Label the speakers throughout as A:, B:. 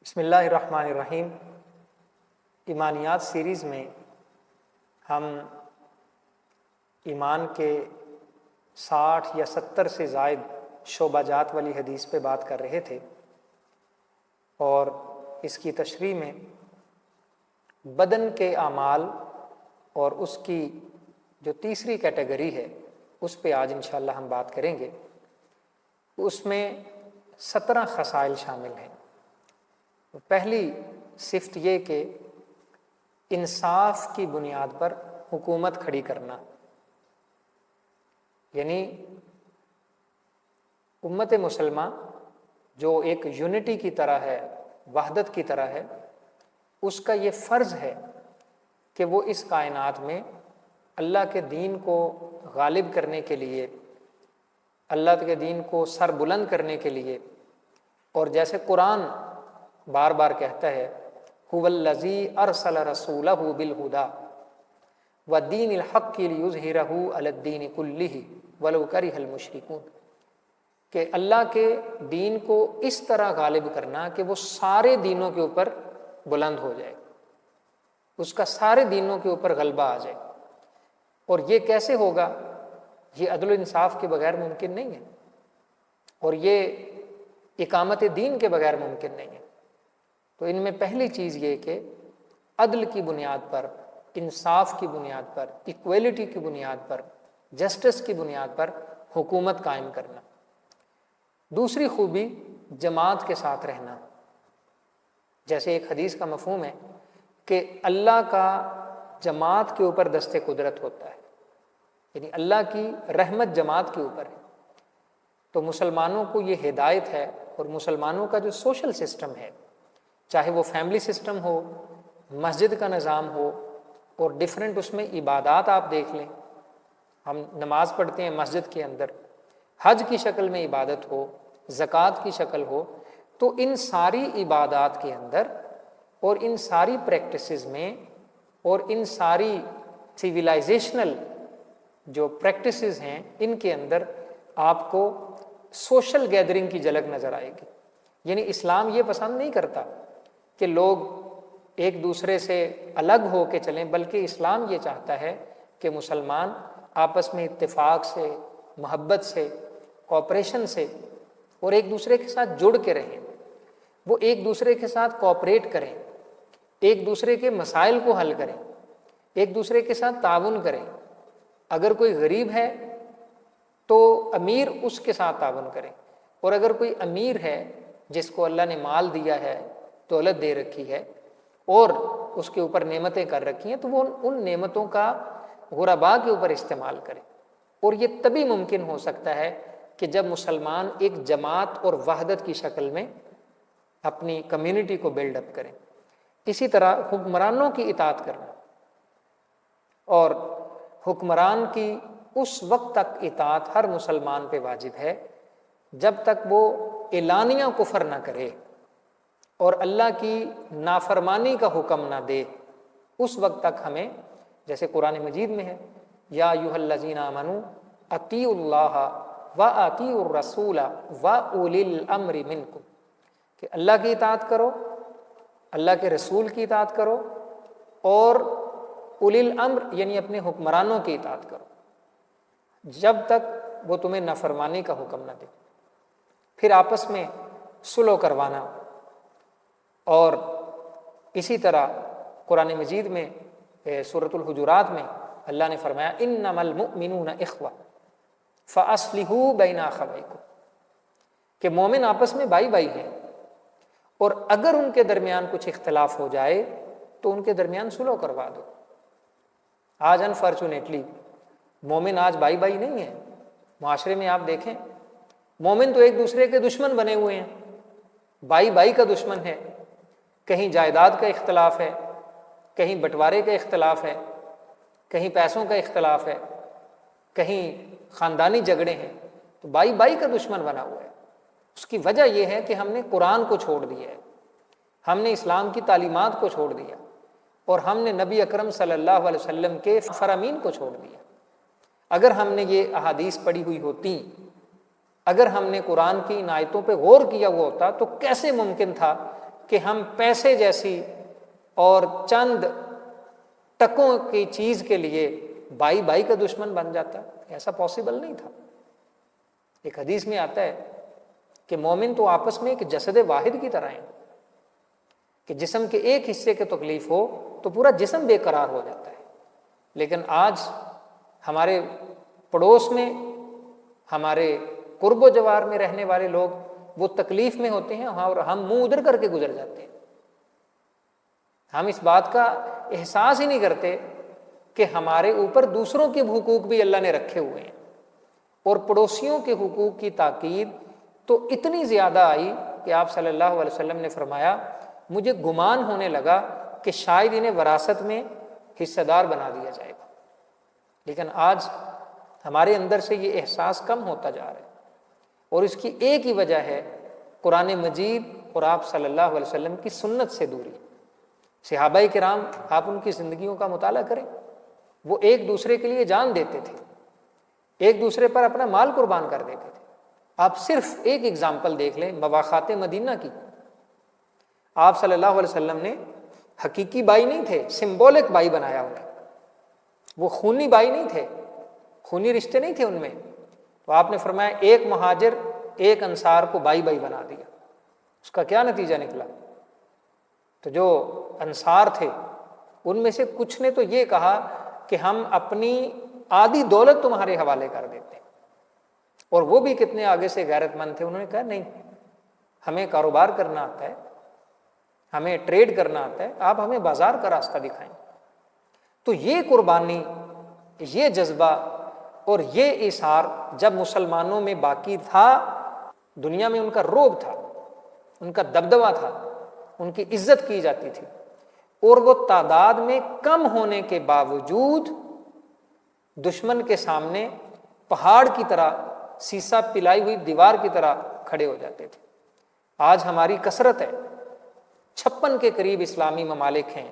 A: بسم اللہ الرحمن الرحیم۔ ایمانیات سیریز میں ہم ایمان کے 60 یا 70 سے زائد شعبہ جات والی حدیث پہ بات کر رہے تھے، اور اس کی تشریح میں بدن کے اعمال اور اس کی جو تیسری کیٹیگری ہے اس پہ آج انشاءاللہ ہم بات کریں گے۔ اس میں 17 خصائل شامل ہیں۔ پہلی صفت یہ کہ انصاف کی بنیاد پر حکومت کھڑی کرنا، یعنی امت مسلمہ جو ایک یونٹی کی طرح ہے، وحدت کی طرح ہے، اس کا یہ فرض ہے کہ وہ اس کائنات میں اللہ کے دین کو غالب کرنے کے لیے، اللہ کے دین کو سر بلند کرنے کے لیے، اور جیسے قرآن بار بار کہتا ہے هو الذی ارسل رسولہ بالہدی ودین الحق لیظہرہ علی الدین کلہ ولو کرہ المشرکون، کہ اللہ کے دین کو اس طرح غالب کرنا کہ وہ سارے دینوں کے اوپر بلند ہو جائے، اس کا سارے دینوں کے اوپر غلبہ آ جائے۔ اور یہ کیسے ہوگا؟ یہ عدل و انصاف کے بغیر ممکن نہیں ہے، اور یہ اقامت دین کے بغیر ممکن نہیں ہے۔ تو ان میں پہلی چیز یہ کہ عدل کی بنیاد پر، انصاف کی بنیاد پر، ایکویلٹی کی بنیاد پر، جسٹس کی بنیاد پر حکومت قائم کرنا۔ دوسری خوبی جماعت کے ساتھ رہنا۔ جیسے ایک حدیث کا مفہوم ہے کہ اللہ کا جماعت کے اوپر دست قدرت ہوتا ہے، یعنی اللہ کی رحمت جماعت کے اوپر ہے۔ تو مسلمانوں کو یہ ہدایت ہے، اور مسلمانوں کا جو سوشل سسٹم ہے، چاہے وہ فیملی سسٹم ہو، مسجد کا نظام ہو، اور ڈیفرنٹ اس میں عبادات آپ دیکھ لیں، ہم نماز پڑھتے ہیں مسجد کے اندر، حج کی شکل میں عبادت ہو، زکوٰۃ کی شکل ہو، تو ان ساری عبادات کے اندر اور ان ساری پریکٹسز میں اور ان ساری سویلائزیشنل جو پریکٹسز ہیں، ان کے اندر آپ کو سوشل گیدرنگ کی جھلک نظر آئے گی۔ یعنی اسلام یہ پسند نہیں کرتا کہ لوگ ایک دوسرے سے الگ ہو کے چلیں، بلکہ اسلام یہ چاہتا ہے کہ مسلمان آپس میں اتفاق سے، محبت سے، کوآپریشن سے، اور ایک دوسرے کے ساتھ جڑ کے رہیں۔ وہ ایک دوسرے کے ساتھ کوآپریٹ کریں، ایک دوسرے کے مسائل کو حل کریں، ایک دوسرے کے ساتھ تعاون کریں۔ اگر کوئی غریب ہے تو امیر اس کے ساتھ تعاون کریں، اور اگر کوئی امیر ہے جس کو اللہ نے مال دیا ہے، دولت دے رکھی ہے، اور اس کے اوپر نعمتیں کر رکھی ہیں، تو وہ ان نعمتوں کا غرباء کے اوپر استعمال کریں۔ اور یہ تبھی ممکن ہو سکتا ہے کہ جب مسلمان ایک جماعت اور وحدت کی شکل میں اپنی کمیونٹی کو بلڈ اپ کریں۔ اسی طرح حکمرانوں کی اطاعت کرنا، اور حکمران کی اس وقت تک اطاعت ہر مسلمان پہ واجب ہے جب تک وہ اعلانیہ کفر نہ کرے اور اللہ کی نافرمانی کا حکم نہ دے۔ اس وقت تک ہمیں، جیسے قرآن مجید میں ہے، یا ایھا الذین آمنوا اطیعوا اللہ واطیعوا الرسول واولی الامر منکم، کہ اللہ کی اطاعت کرو، اللہ کے رسول کی اطاعت کرو، اور اولی الامر یعنی اپنے حکمرانوں کی اطاعت کرو جب تک وہ تمہیں نافرمانی کا حکم نہ دے۔ پھر آپس میں صلح کروانا، اور اسی طرح قرآن مجید میں سورۃ الحجرات میں اللہ نے فرمایا انما المؤمنون اخوہ فاصلحوا بین اخویکم، کہ مومن آپس میں بھائی بھائی ہیں، اور اگر ان کے درمیان کچھ اختلاف ہو جائے تو ان کے درمیان صلح کروا دو۔ آج انفارچونیٹلی مومن آج بھائی بھائی نہیں ہیں۔ معاشرے میں آپ دیکھیں، مومن تو ایک دوسرے کے دشمن بنے ہوئے ہیں، بھائی بھائی کا دشمن ہے۔ کہیں جائیداد کا اختلاف ہے، کہیں بٹوارے کا اختلاف ہے، کہیں پیسوں کا اختلاف ہے، کہیں خاندانی جھگڑے ہیں، تو بھائی بھائی کا دشمن بنا ہوا ہے۔ اس کی وجہ یہ ہے کہ ہم نے قرآن کو چھوڑ دیا ہے، ہم نے اسلام کی تعلیمات کو چھوڑ دیا، اور ہم نے نبی اکرم صلی اللہ علیہ وسلم کے فرامین کو چھوڑ دیا۔ اگر ہم نے یہ احادیث پڑھی ہوئی ہوتی، اگر ہم نے قرآن کی ان آیتوں پہ غور کیا ہوا ہوتا، تو کیسے ممکن تھا کہ ہم پیسے جیسی اور چند ٹکوں کی چیز کے لیے بھائی بھائی کا دشمن بن جاتا، ایسا پاسبل نہیں تھا۔ ایک حدیث میں آتا ہے کہ مومن تو آپس میں ایک جسد واحد کی طرح ہیں، کہ جسم کے ایک حصے کے تکلیف ہو تو پورا جسم بے قرار ہو جاتا ہے۔ لیکن آج ہمارے پڑوس میں، ہمارے قرب و جوار میں رہنے والے لوگ وہ تکلیف میں ہوتے ہیں اور ہم منہ ادھر کر کے گزر جاتے ہیں۔ ہم اس بات کا احساس ہی نہیں کرتے کہ ہمارے اوپر دوسروں کے حقوق بھی اللہ نے رکھے ہوئے ہیں، اور پڑوسیوں کے حقوق کی تاکید تو اتنی زیادہ آئی کہ آپ صلی اللہ علیہ وسلم نے فرمایا مجھے گمان ہونے لگا کہ شاید انہیں وراثت میں حصہ دار بنا دیا جائے گا۔ لیکن آج ہمارے اندر سے یہ احساس کم ہوتا جا رہا ہے، اور اس کی ایک ہی وجہ ہے قرآن مجید اور آپ صلی اللہ علیہ وسلم کی سنت سے دوری۔ صحابہ کرام، آپ ان کی زندگیوں کا مطالعہ کریں، وہ ایک دوسرے کے لیے جان دیتے تھے، ایک دوسرے پر اپنا مال قربان کر دیتے تھے۔ آپ صرف ایک اگزامپل دیکھ لیں مواخات مدینہ کی۔ آپ صلی اللہ علیہ وسلم نے حقیقی بھائی نہیں تھے، سمبولک بھائی بنایا انہیں، وہ خونی بھائی نہیں تھے، خونی رشتے نہیں تھے ان میں۔ تو آپ نے فرمایا ایک مہاجر ایک انصار کو بھائی بھائی بنا دیا۔ اس کا کیا نتیجہ نکلا؟ تو جو انصار تھے ان میں سے کچھ نے تو یہ کہا کہ ہم اپنی آدھی دولت تمہارے حوالے کر دیتے ہیں، اور وہ بھی کتنے آگے سے غیرت مند تھے، انہوں نے کہا نہیں، ہمیں کاروبار کرنا آتا ہے، ہمیں ٹریڈ کرنا آتا ہے، آپ ہمیں بازار کا راستہ دکھائیں۔ تو یہ قربانی، یہ جذبہ اور یہ ایثار جب مسلمانوں میں باقی تھا، دنیا میں ان کا رعب تھا، ان کا دبدبہ تھا، ان کی عزت کی جاتی تھی، اور وہ تعداد میں کم ہونے کے باوجود دشمن کے سامنے پہاڑ کی طرح، سیسا پلائی ہوئی دیوار کی طرح کھڑے ہو جاتے تھے۔ آج ہماری کثرت ہے، 56 کے قریب اسلامی ممالک ہیں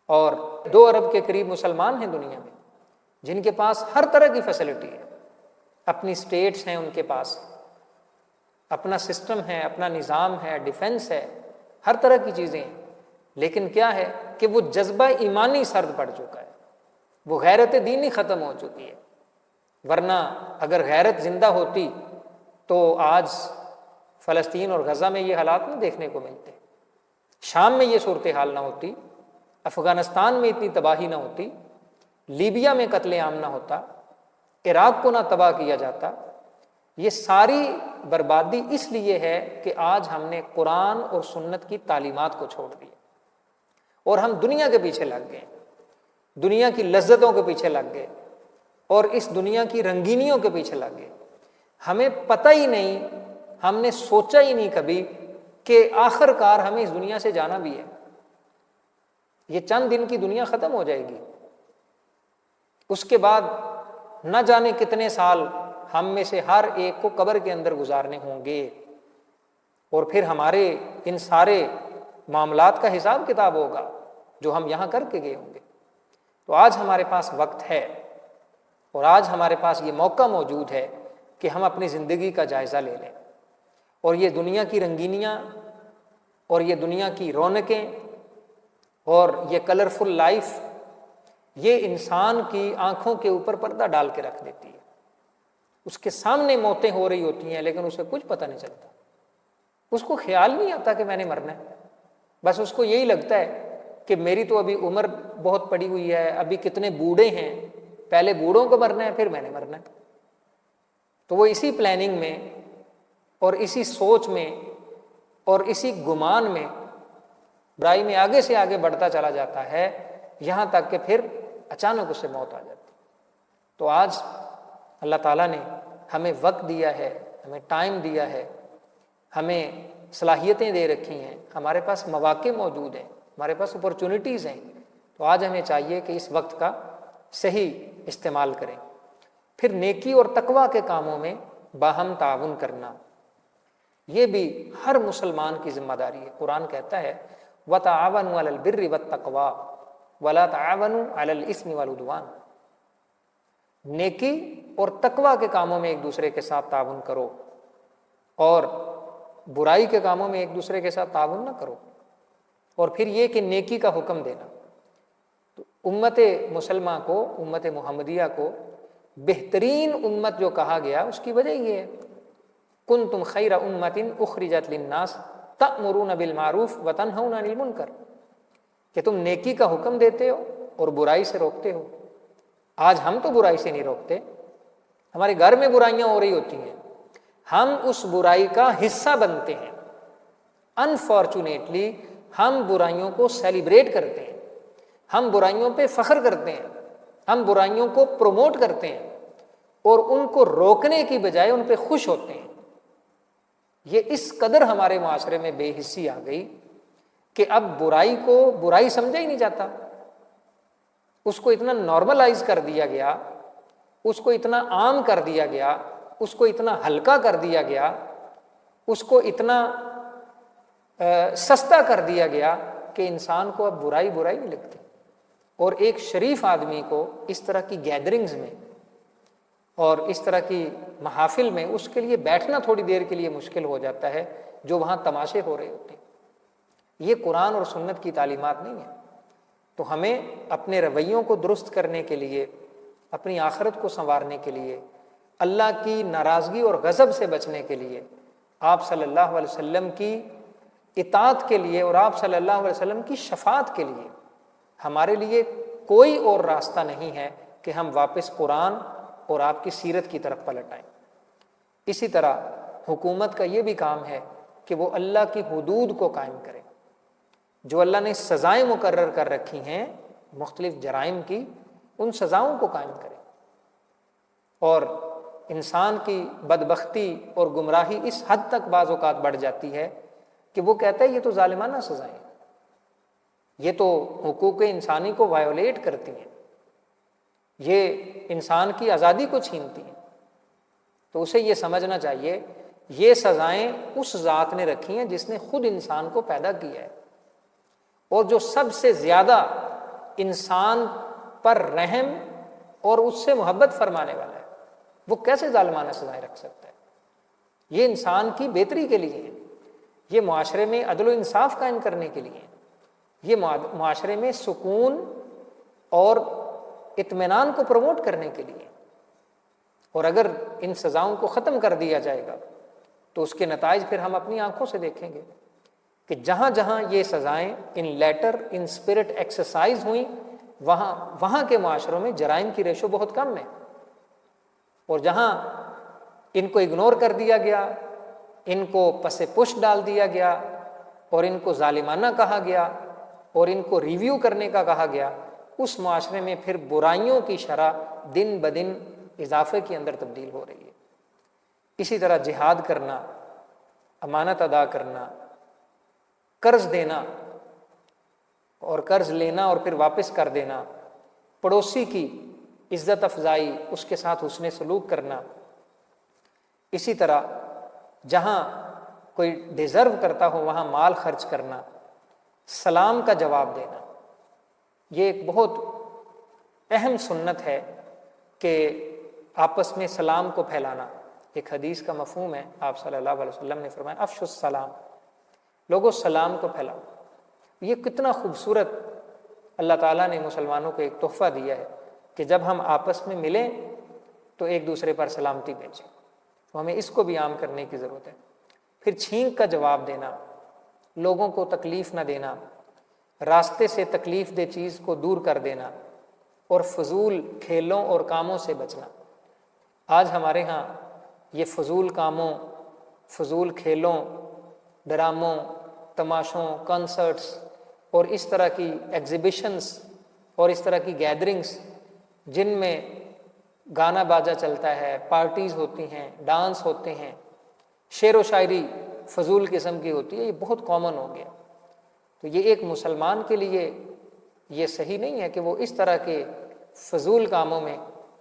A: اور 2 ارب کے قریب مسلمان ہیں دنیا میں، جن کے پاس ہر طرح کی فیسلٹی ہے، اپنی سٹیٹس ہیں، ان کے پاس اپنا سسٹم ہے، اپنا نظام ہے، ڈیفنس ہے، ہر طرح کی چیزیں ہیں۔ لیکن کیا ہے کہ وہ جذبہ ایمانی سرد پڑ چکا ہے، وہ غیرت دینی ختم ہو چکی ہے۔ ورنہ اگر غیرت زندہ ہوتی تو آج فلسطین اور غزہ میں یہ حالات نہیں دیکھنے کو ملتے، شام میں یہ صورتحال نہ ہوتی، افغانستان میں اتنی تباہی نہ ہوتی، لیبیا میں قتل عام نہ ہوتا، عراق کو نہ تباہ کیا جاتا۔ یہ ساری بربادی اس لیے ہے کہ آج ہم نے قرآن اور سنت کی تعلیمات کو چھوڑ دیا، اور ہم دنیا کے پیچھے لگ گئے، دنیا کی لذتوں کے پیچھے لگ گئے، اور اس دنیا کی رنگینیوں کے پیچھے لگ گئے۔ ہمیں پتہ ہی نہیں، ہم نے سوچا ہی نہیں کبھی کہ آخر کار ہمیں اس دنیا سے جانا بھی ہے۔ یہ چند دن کی دنیا ختم ہو جائے گی، اس کے بعد نہ جانے کتنے سال ہم میں سے ہر ایک کو قبر کے اندر گزارنے ہوں گے، اور پھر ہمارے ان سارے معاملات کا حساب کتاب ہوگا جو ہم یہاں کر کے گئے ہوں گے۔ تو آج ہمارے پاس وقت ہے، اور آج ہمارے پاس یہ موقع موجود ہے کہ ہم اپنی زندگی کا جائزہ لے لیں، اور یہ دنیا کی رنگینیاں اور یہ دنیا کی رونقیں اور یہ کلرفل لائف، یہ انسان کی آنکھوں کے اوپر پردہ ڈال کے رکھ دیتی ہے۔ اس کے سامنے موتیں ہو رہی ہوتی ہیں لیکن اسے کچھ پتہ نہیں چلتا، اس کو خیال نہیں آتا کہ میں نے مرنا ہے۔ بس اس کو یہی لگتا ہے کہ میری تو ابھی عمر بہت پڑی ہوئی ہے، ابھی کتنے بوڑھے ہیں، پہلے بوڑھوں کو مرنا ہے پھر میں نے مرنا ہے۔ تو وہ اسی پلاننگ میں اور اسی سوچ میں اور اسی گمان میں برائی میں آگے سے آگے بڑھتا چلا جاتا ہے، یہاں تک کہ پھر اچانک اسے موت آ جاتی۔ تو آج اللہ تعالیٰ نے ہمیں وقت دیا ہے، ہمیں ٹائم دیا ہے، ہمیں صلاحیتیں دے رکھی ہیں، ہمارے پاس مواقع موجود ہیں، ہمارے پاس اپرچونٹیز ہیں۔ تو آج ہمیں چاہیے کہ اس وقت کا صحیح استعمال کریں۔ پھر نیکی اور تقویٰ کے کاموں میں باہم تعاون کرنا، یہ بھی ہر مسلمان کی ذمہ داری ہے۔ قرآن کہتا ہے وَتَعَاوَنُوا عَلَى الْبِرِّ وَالتَّقْوَىٰ وَلَا تَعَاوَنُوا عَلَى الْإِثْمِ وَالْعُدْوَانِ، نیکی اور تقویٰ کے کاموں میں ایک دوسرے کے ساتھ تعاون کرو، اور برائی کے کاموں میں ایک دوسرے کے ساتھ تعاون نہ کرو۔ اور پھر یہ کہ نیکی کا حکم دینا۔ تو امت مسلمہ کو، امت محمدیہ کو بہترین امت جو کہا گیا اس کی وجہ یہ ہے، کنتم خیر امت اخرجت للناس تأمرون بالمعروف وتنہون عن المنکر، کہ تم نیکی کا حکم دیتے ہو اور برائی سے روکتے ہو۔ آج ہم تو برائی سے نہیں روکتے، ہمارے گھر میں برائیاں ہو رہی ہوتی ہیں، ہم اس برائی کا حصہ بنتے ہیں۔ انفارچونیٹلی ہم برائیوں کو سیلیبریٹ کرتے ہیں، ہم برائیوں پہ فخر کرتے ہیں، ہم برائیوں کو پروموٹ کرتے ہیں اور ان کو روکنے کی بجائے ان پہ خوش ہوتے ہیں۔ یہ اس قدر ہمارے معاشرے میں بے حسی آ گئی کہ اب برائی کو برائی سمجھا ہی نہیں جاتا، اس کو اتنا نارملائز کر دیا گیا، اس کو اتنا عام کر دیا گیا، اس کو اتنا ہلکا کر دیا گیا، اس کو اتنا سستا کر دیا گیا کہ انسان کو اب برائی برائی نہیں لگتی۔ اور ایک شریف آدمی کو اس طرح کی گیدرنگز میں اور اس طرح کی محافل میں اس کے لیے بیٹھنا تھوڑی دیر کے لیے مشکل ہو جاتا ہے جو وہاں تماشے ہو رہے ہوتے ہیں۔ یہ قرآن اور سنت کی تعلیمات نہیں ہیں۔ تو ہمیں اپنے رویوں کو درست کرنے کے لیے، اپنی آخرت کو سنوارنے کے لیے، اللہ کی ناراضگی اور غضب سے بچنے کے لیے، آپ صلی اللہ علیہ وسلم کی اطاعت کے لیے اور آپ صلی اللہ علیہ وسلم کی شفاعت کے لیے ہمارے لیے کوئی اور راستہ نہیں ہے کہ ہم واپس قرآن اور آپ کی سیرت کی طرف پلٹ آئیں۔ اسی طرح حکومت کا یہ بھی کام ہے کہ وہ اللہ کی حدود کو قائم کرے، جو اللہ نے سزائیں مقرر کر رکھی ہیں مختلف جرائم کی، ان سزاؤں کو قائم کرے۔ اور انسان کی بدبختی اور گمراہی اس حد تک بعض اوقات بڑھ جاتی ہے کہ وہ کہتا ہے یہ تو ظالمانہ سزائیں، یہ تو حقوق انسانی کو وائیولیٹ کرتی ہیں، یہ انسان کی آزادی کو چھینتی ہیں۔ تو اسے یہ سمجھنا چاہیے یہ سزائیں اس ذات نے رکھی ہیں جس نے خود انسان کو پیدا کیا ہے، اور جو سب سے زیادہ انسان پر رحم اور اس سے محبت فرمانے والا ہے، وہ کیسے ظالمانہ سزائیں رکھ سکتا ہے؟ یہ انسان کی بہتری کے لیے ہے، یہ معاشرے میں عدل و انصاف قائم کرنے کے لیے ہے، یہ معاشرے میں سکون اور اطمینان کو پروموٹ کرنے کے لیے۔ اور اگر ان سزاؤں کو ختم کر دیا جائے گا تو اس کے نتائج پھر ہم اپنی آنکھوں سے دیکھیں گے کہ جہاں جہاں یہ سزائیں ان لیٹر ان اسپرٹ ایکسرسائز ہوئیں، وہاں کے معاشروں میں جرائم کی ریشو بہت کم ہے، اور جہاں ان کو اگنور کر دیا گیا، ان کو پس پش ڈال دیا گیا اور ان کو ظالمانہ کہا گیا اور ان کو ریویو کرنے کا کہا گیا، اس معاشرے میں پھر برائیوں کی شرح دن بدن اضافے کے اندر تبدیل ہو رہی ہے۔ اسی طرح جہاد کرنا، امانت ادا کرنا، قرض دینا اور قرض لینا اور پھر واپس کر دینا، پڑوسی کی عزت افزائی، اس کے ساتھ حسن سلوک کرنا، اسی طرح جہاں کوئی ڈیزرو کرتا ہو وہاں مال خرچ کرنا، سلام کا جواب دینا، یہ ایک بہت اہم سنت ہے کہ آپس میں سلام کو پھیلانا۔ ایک حدیث کا مفہوم ہے، آپ صلی اللہ علیہ وسلم نے فرمایا افشوا السلام، لوگوں سلام کو پھیلاؤ۔ یہ کتنا خوبصورت اللہ تعالیٰ نے مسلمانوں کو ایک تحفہ دیا ہے کہ جب ہم آپس میں ملیں تو ایک دوسرے پر سلامتی بھیجیں، تو ہمیں اس کو بھی عام کرنے کی ضرورت ہے۔ پھر چھینک کا جواب دینا، لوگوں کو تکلیف نہ دینا، راستے سے تکلیف دہ چیز کو دور کر دینا، اور فضول کھیلوں اور کاموں سے بچنا۔ آج ہمارے ہاں یہ فضول کاموں، فضول کھیلوں، ڈراموں، تماشوں، کنسرٹس اور اس طرح کی ایگزیبیشنز اور اس طرح کی گیدرنگز جن میں گانا باجا چلتا ہے، پارٹیز ہوتی ہیں، ڈانس ہوتے ہیں، شعر و شاعری فضول قسم کی ہوتی ہے، یہ بہت کامن ہو گیا۔ تو یہ ایک مسلمان کے لیے یہ صحیح نہیں ہے کہ وہ اس طرح کے فضول کاموں میں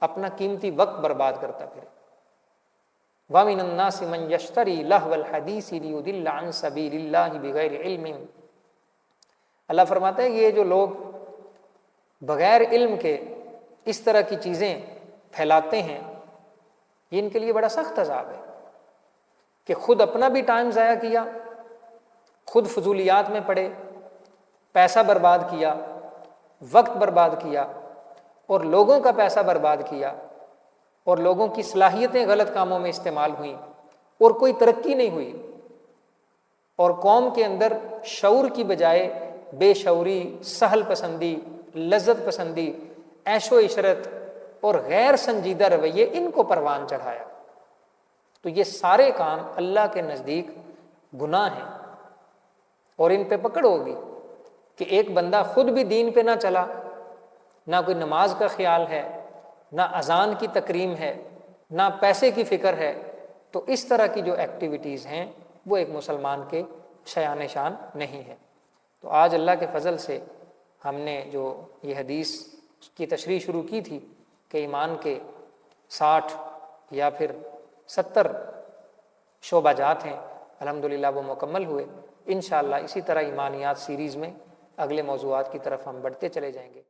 A: اپنا قیمتی وقت برباد کرتا پھرے۔ وَمِنَ النَّاسِ مَن يَشْتَرِي لَهْوَ الْحَدِيثِ لِيُضِلَّ عَن سَبِيلِ اللَّهِ بِغَيْرِ عِلْمٍ۔ اللہ فرماتا ہے یہ جو لوگ بغیر علم کے اس طرح کی چیزیں پھیلاتے ہیں، یہ ان کے لیے بڑا سخت عذاب ہے کہ خود اپنا بھی ٹائم ضائع کیا، خود فضولیات میں پڑے، پیسہ برباد کیا، وقت برباد کیا، اور لوگوں کا پیسہ برباد کیا، اور لوگوں کی صلاحیتیں غلط کاموں میں استعمال ہوئیں، اور کوئی ترقی نہیں ہوئی، اور قوم کے اندر شعور کی بجائے بے شعوری، سہل پسندی، لذت پسندی، عیش و عشرت اور غیر سنجیدہ رویے ان کو پروان چڑھایا۔ تو یہ سارے کام اللہ کے نزدیک گناہ ہیں، اور ان پہ پکڑ ہوگی کہ ایک بندہ خود بھی دین پہ نہ چلا، نہ کوئی نماز کا خیال ہے، نہ اذان کی تکریم ہے، نہ پیسے کی فکر ہے، تو اس طرح کی جو ایکٹیویٹیز ہیں وہ ایک مسلمان کے شایان شان نہیں ہے۔ تو آج اللہ کے فضل سے ہم نے جو یہ حدیث کی تشریح شروع کی تھی کہ ایمان کے 60 یا پھر 70 شعبہ جات ہیں، الحمدللہ وہ مکمل ہوئے۔ انشاءاللہ اسی طرح ایمانیات سیریز میں اگلے موضوعات کی طرف ہم بڑھتے چلے جائیں گے۔